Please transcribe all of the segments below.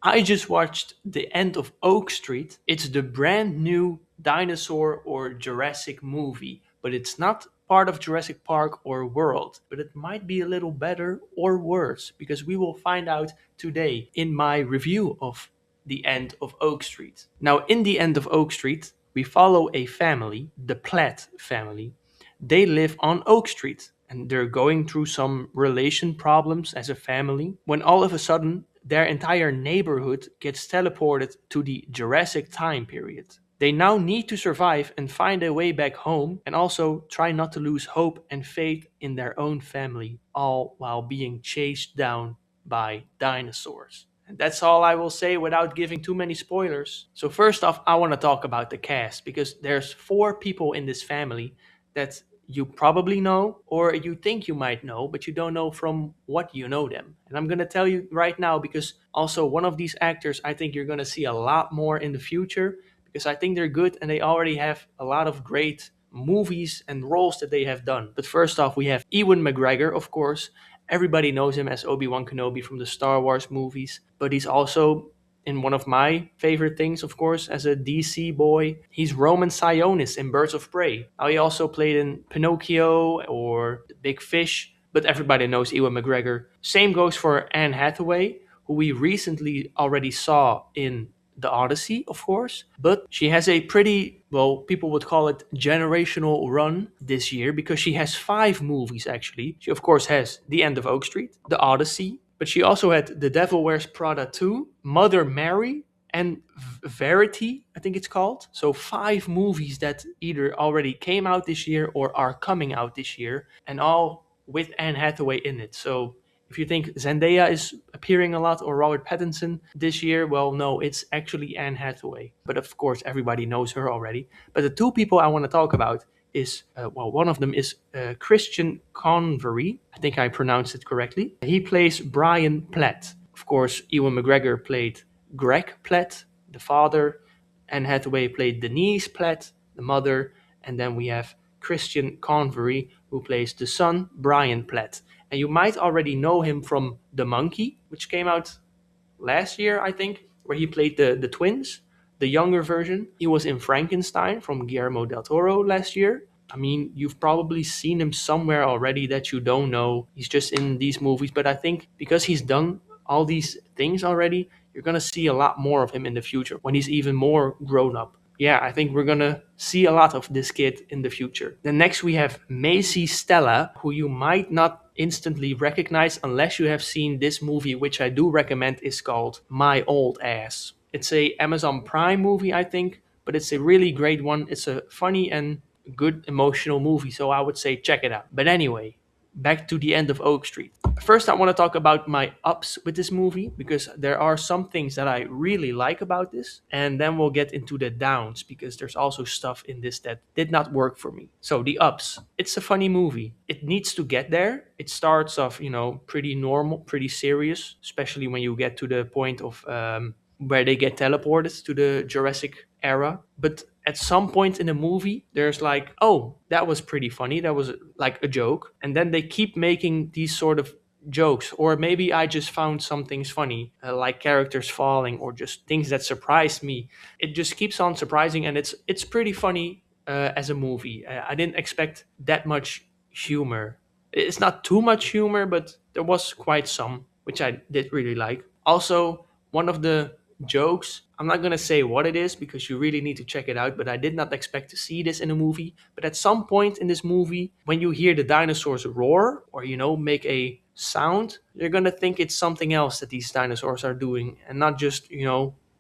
I just watched The End of Oak Street. It's the brand new dinosaur or Jurassic movie, but it's not part of Jurassic Park or World. But it might be a little better or worse because we will find out today in my review of The End of Oak Street. Now, in The End of Oak Street, we follow a family, the Platt family. They live on Oak Street and they're going through some relation problems as a family when all of a sudden their entire neighborhood gets teleported to the Jurassic time period. They now need to survive and find their way back home and also try not to lose hope and faith in their own family, all while being chased down by dinosaurs. And that's all I will say without giving too many spoilers. So first off, I want to talk about the cast because there's four people in this family that you probably know or you think you might know, but you don't know from what you know them. And I'm going to tell you right now because also one of these actors I think you're going to see a lot more in the future because I think they're good and they already have a lot of great movies and roles that they have done. But first off, we have Ewan McGregor, of course. Everybody knows him as Obi-Wan Kenobi from the Star Wars movies, but he's also in one of my favorite things, of course, as a DC boy. He's Roman Sionis in Birds of Prey. Now, he also played in Pinocchio or The Big Fish, but everybody knows Ewan McGregor. Same goes for Anne Hathaway, who we recently already saw in The Odyssey, of course, but she has a pretty, well, people would call it generational run this year because she has five movies actually. She, of course, has The End of Oak Street, The Odyssey, but she also had The Devil Wears Prada 2, Mother Mary, and Verity, I think it's called. So five movies that either already came out this year or are coming out this year, and all with Anne Hathaway in it. So if you think Zendaya is appearing a lot or Robert Pattinson this year, well, no, it's actually Anne Hathaway. But of course, everybody knows her already. But the two people I want to talk about is, well, one of them is Christian Convery. I think I pronounced it correctly. He plays Brian Platt. Of course, Ewan McGregor played Greg Platt, the father. Anne Hathaway played Denise Platt, the mother. And then we have Christian Convery, who plays the son, Brian Platt. And you might already know him from The Monkey, which came out last year, I think, where he played the twins, the younger version. He was in Frankenstein from Guillermo del Toro last year. I mean, you've probably seen him somewhere already that you don't know. He's just in these movies, but I think because he's done all these things already, you're gonna see a lot more of him in the future when he's even more grown up. Yeah, I think we're gonna see a lot of this kid in the future. Then next we have Macy Stella, who you might not instantly recognize unless you have seen this movie, which I do recommend, is called My Old Ass. It's a Amazon Prime movie, I think, but it's a really great one. It's a funny and good emotional movie, so I would say check it out. But anyway, back to The End of Oak Street. First, I want to talk about my ups with this movie because there are some things that I really like about this, and then we'll get into the downs because there's also stuff in this that did not work for me. So, the ups. It's a funny movie. It needs to get there. It starts off, pretty normal, pretty serious, especially when you get to the point of where they get teleported to the Jurassic era. But at some point in the movie, there's like, oh, that was pretty funny. That was like a joke. And then they keep making these sort of jokes. Or maybe I just found some things funny, like characters falling or just things that surprised me. It just keeps on surprising and it's pretty funny as a movie. I didn't expect that much humor. It's not too much humor, but there was quite some, which I did really like. Also, one of the jokes. I'm not gonna say what it is because you really need to check it out, but I did not expect to see this in a movie. But at some point in this movie, when you hear the dinosaurs roar or make a sound, you're gonna think it's something else that these dinosaurs are doing and not just,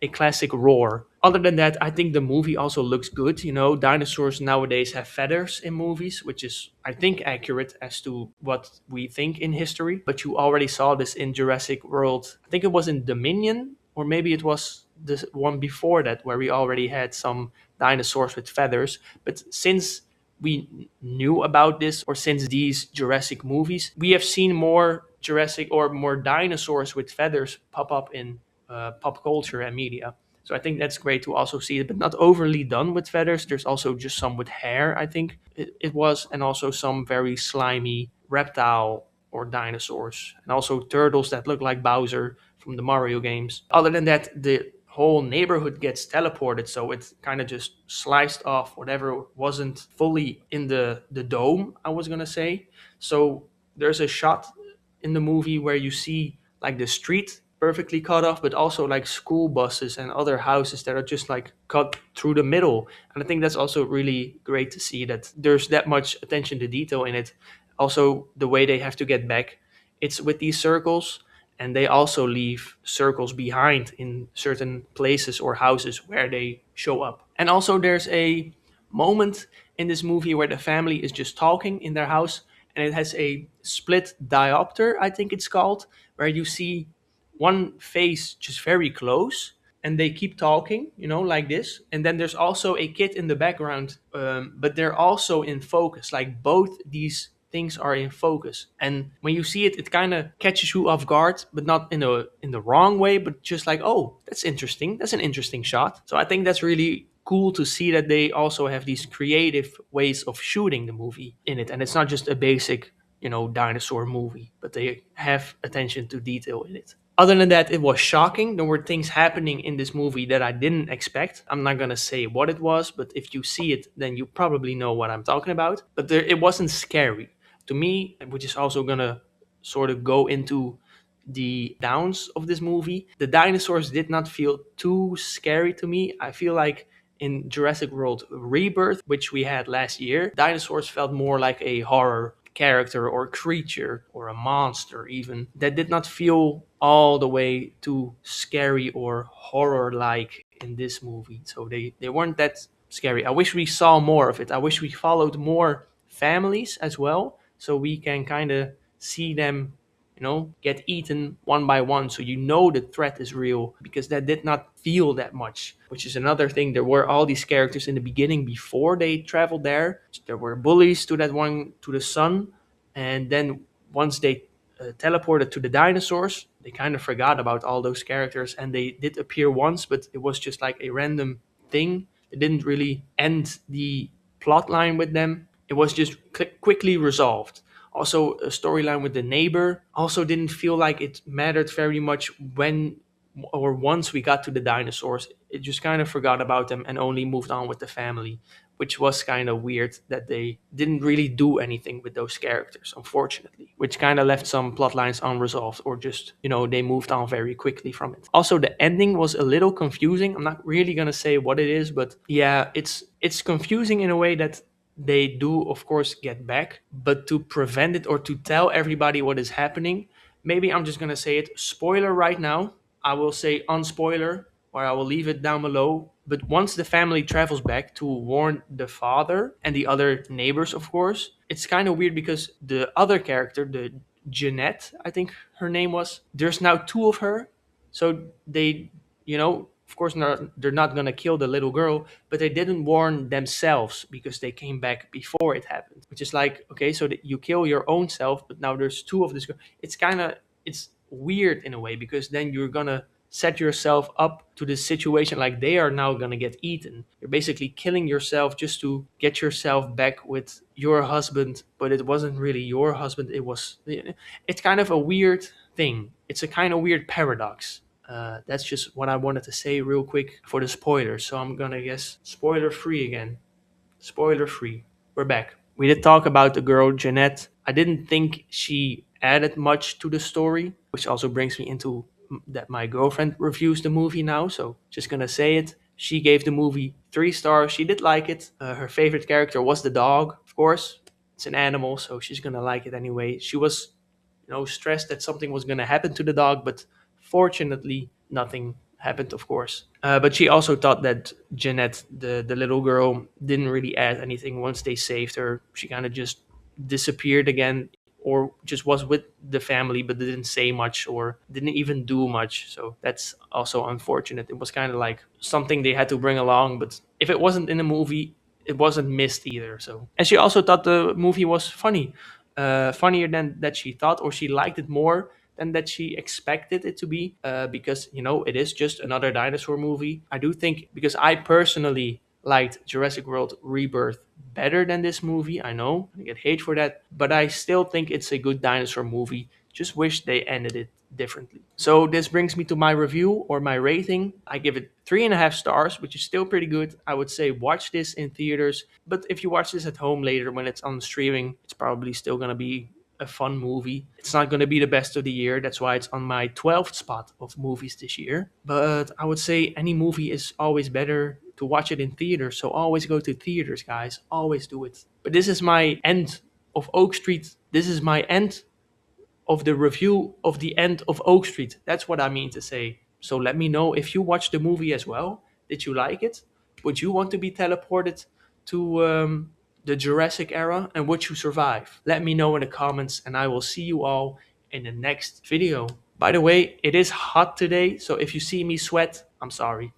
a classic roar. Other than that, I think the movie also looks good. Dinosaurs nowadays have feathers in movies, which is, I think, accurate as to what we think in history. But you already saw this in Jurassic World. I think it was in Dominion, or maybe it was the one before that, where we already had some dinosaurs with feathers. But since we knew about this, or since these Jurassic movies, we have seen more Jurassic or more dinosaurs with feathers pop up in pop culture and media. So I think that's great to also see it, but not overly done with feathers. There's also just some with hair, I think it was, and also some very slimy reptile or dinosaurs, and also turtles that look like Bowser from the Mario games. Other than that, the whole neighborhood gets teleported, so it kind of just sliced off whatever wasn't fully in the dome, I was gonna say. So there's a shot in the movie where you see like the street perfectly cut off, but also like school buses and other houses that are just like cut through the middle. And I think that's also really great to see that there's that much attention to detail in it. Also, the way they have to get back, it's with these circles, and they also leave circles behind in certain places or houses where they show up. And also, there's a moment in this movie where the family is just talking in their house, and it has a split diopter, I think it's called, where you see one face just very close, and they keep talking, like this. And then there's also a kid in the background, but they're also in focus. Like both these things are in focus, and when you see it, it kind of catches you off guard, but not in the wrong way, but just like, oh, that's interesting. That's an interesting shot. So I think that's really cool to see that they also have these creative ways of shooting the movie in it, and it's not just a basic dinosaur movie, but they have attention to detail in it. Other than that, it was shocking. There were things happening in this movie that I didn't expect. I'm not gonna say what it was, but if you see it, then you probably know what I'm talking about. But it wasn't scary to me, which is also gonna sort of go into the downs of this movie. The dinosaurs did not feel too scary to me. I feel like in Jurassic World Rebirth, which we had last year, dinosaurs felt more like a horror character or creature or a monster even, that did not feel all the way too scary or horror like in this movie. So they weren't that scary. I wish we saw more of it. I wish we followed more families as well, so we can kind of see them get eaten one by one, so the threat is real, because that did not feel that much. Which is another thing. There were all these characters in the beginning before they traveled there. There were bullies to that one, to the sun, and then once they teleported to the dinosaurs, they kind of forgot about all those characters, and they did appear once, but it was just like a random thing. It didn't really end the plot line with them. It was just quickly resolved. Also, a storyline with the neighbor also didn't feel like it mattered very much when or once we got to the dinosaurs. It just kind of forgot about them and only moved on with the family, which was kind of weird that they didn't really do anything with those characters, unfortunately, which kind of left some plot lines unresolved, or just, they moved on very quickly from it. Also, the ending was a little confusing. I'm not really going to say what it is, but yeah, it's confusing in a way that they do, of course, get back, but to prevent it or to tell everybody what is happening, maybe I'm just going to say it. Spoiler right now. I will say unspoiler, or I will leave it down below. But once the family travels back to warn the father and the other neighbors, of course, it's kind of weird because the other character, the Jeanette, I think her name was, there's now two of her. So they, of course, they're not going to kill the little girl, but they didn't warn themselves because they came back before it happened. Which is like, okay, so that you kill your own self, but now there's two of this girl. It's weird in a way, because then you're going to set yourself up to this situation like they are now going to get eaten. You're basically killing yourself just to get yourself back with your husband, but it wasn't really your husband. It's kind of a weird thing. It's a kind of weird paradox. That's just what I wanted to say real quick for the spoilers. So I'm gonna guess spoiler free again. Spoiler free. We're back. We did talk about the girl Jeanette. I didn't think she added much to the story, which also brings me into that my girlfriend reviews the movie now. So just gonna say it. She gave the movie 3 stars. She did like it. Her favorite character was the dog, of course. It's an animal, so she's gonna like it anyway. She was, stressed that something was gonna happen to the dog, but fortunately, nothing happened, of course. But she also thought that Jeanette, the little girl, didn't really add anything once they saved her. She kind of just disappeared again, or just was with the family, but didn't say much or didn't even do much. So that's also unfortunate. It was kind of like something they had to bring along, but if it wasn't in the movie, it wasn't missed either. So, and she also thought the movie was funny, funnier than that she thought, or she liked it more than that she expected it to be, because it is just another dinosaur movie. I do think, because I personally liked Jurassic World Rebirth better than this movie. I know I get hate for that, but I still think it's a good dinosaur movie. Just wish they ended it differently. So this brings me to my review or my rating. I give it 3.5 stars, which is still pretty good. I would say watch this in theaters, but if you watch this at home later when it's on streaming, it's probably still gonna be a fun movie. It's not going to be the best of the year. That's why it's on my 12th spot of movies this year. But I would say any movie is always better to watch it in theaters. So always go to theaters, guys. Always do it. But this is my end of Oak Street. This is my end of the review of the end of Oak Street. That's what I mean to say. So let me know if you watched the movie as well. Did you like it? Would you want to be teleported to the Jurassic era, and would you survive? Let me know in the comments, and I will see you all in the next video. By the way, it is hot today, so if you see me sweat, I'm sorry.